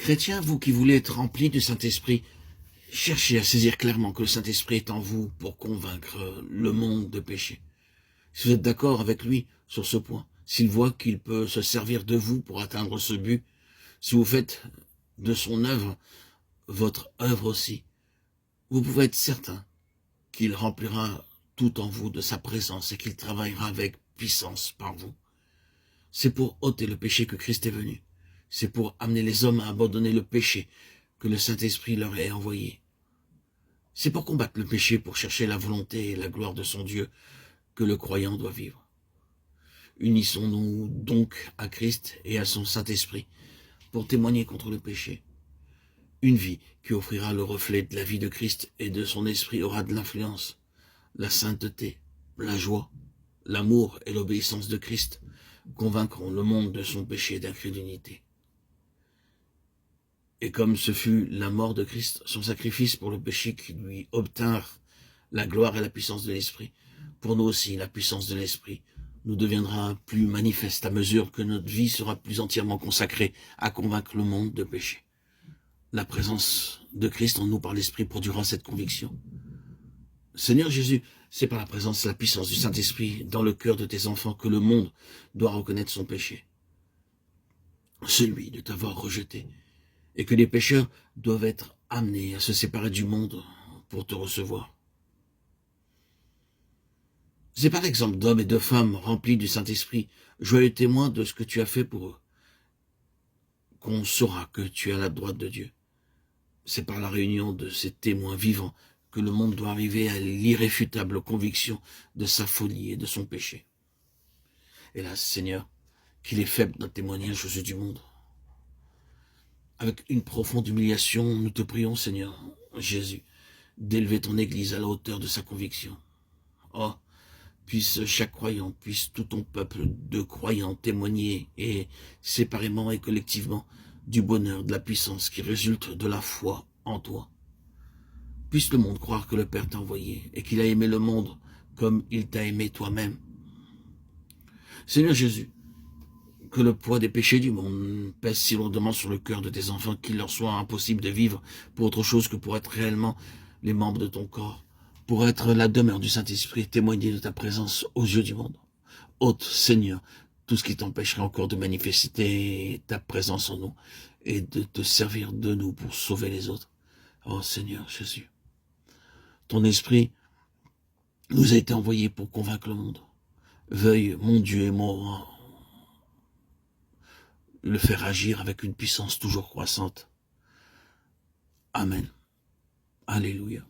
Chrétiens, vous qui voulez être remplis du Saint-Esprit, cherchez à saisir clairement que le Saint-Esprit est en vous pour convaincre le monde de péché. Si vous êtes d'accord avec lui sur ce point, s'il voit qu'il peut se servir de vous pour atteindre ce but, si vous faites de son œuvre votre œuvre aussi, vous pouvez être certain qu'il remplira tout en vous de sa présence et qu'il travaillera avec puissance par vous. C'est pour ôter le péché que Christ est venu. C'est pour amener les hommes à abandonner le péché que le Saint-Esprit leur est envoyé. C'est pour combattre le péché, pour chercher la volonté et la gloire de son Dieu que le croyant doit vivre. Unissons-nous donc à Christ et à son Saint-Esprit pour témoigner contre le péché. Une vie qui offrira le reflet de la vie de Christ et de son esprit aura de l'influence, la sainteté, la joie, l'amour et l'obéissance de Christ convaincront le monde de son péché d'incrédulité. Et comme ce fut la mort de Christ, son sacrifice pour le péché qui lui obtinrent la gloire et la puissance de l'Esprit, pour nous aussi la puissance de l'Esprit nous deviendra plus manifeste à mesure que notre vie sera plus entièrement consacrée à convaincre le monde de péché. La présence de Christ en nous par l'Esprit produira cette conviction. Seigneur Jésus, c'est par la présence et la puissance du Saint-Esprit dans le cœur de tes enfants que le monde doit reconnaître son péché, celui de t'avoir rejeté, et que les pécheurs doivent être amenés à se séparer du monde pour te recevoir. C'est par l'exemple d'hommes et de femmes remplis du Saint-Esprit, joyeux témoins de ce que tu as fait pour eux, qu'on saura que tu es à la droite de Dieu. C'est par la réunion de ces témoins vivants que le monde doit arriver à l'irréfutable conviction de sa folie et de son péché. Hélas, Seigneur, qu'il est faible notre témoignage aux yeux du monde. Avec une profonde humiliation, nous te prions, Seigneur Jésus, d'élever ton Église à la hauteur de sa conviction. Oh, puisse chaque croyant, puisse tout ton peuple de croyants témoigner, et séparément et collectivement, du bonheur, de la puissance qui résulte de la foi en toi. Puisse le monde croire que le Père t'a envoyé et qu'il a aimé le monde comme il t'a aimé toi-même. Seigneur Jésus, que le poids des péchés du monde pèse si lourdement sur le cœur de tes enfants qu'il leur soit impossible de vivre pour autre chose que pour être réellement les membres de ton corps, pour être la demeure du Saint-Esprit, témoigner de ta présence aux yeux du monde. Ôte, Seigneur, tout ce qui t'empêcherait encore de manifester ta présence en nous et de te servir de nous pour sauver les autres. Oh Seigneur Jésus, ton esprit nous a été envoyé pour convaincre le monde. Veuille, mon Dieu et moi, le faire agir avec une puissance toujours croissante. Amen. Alléluia.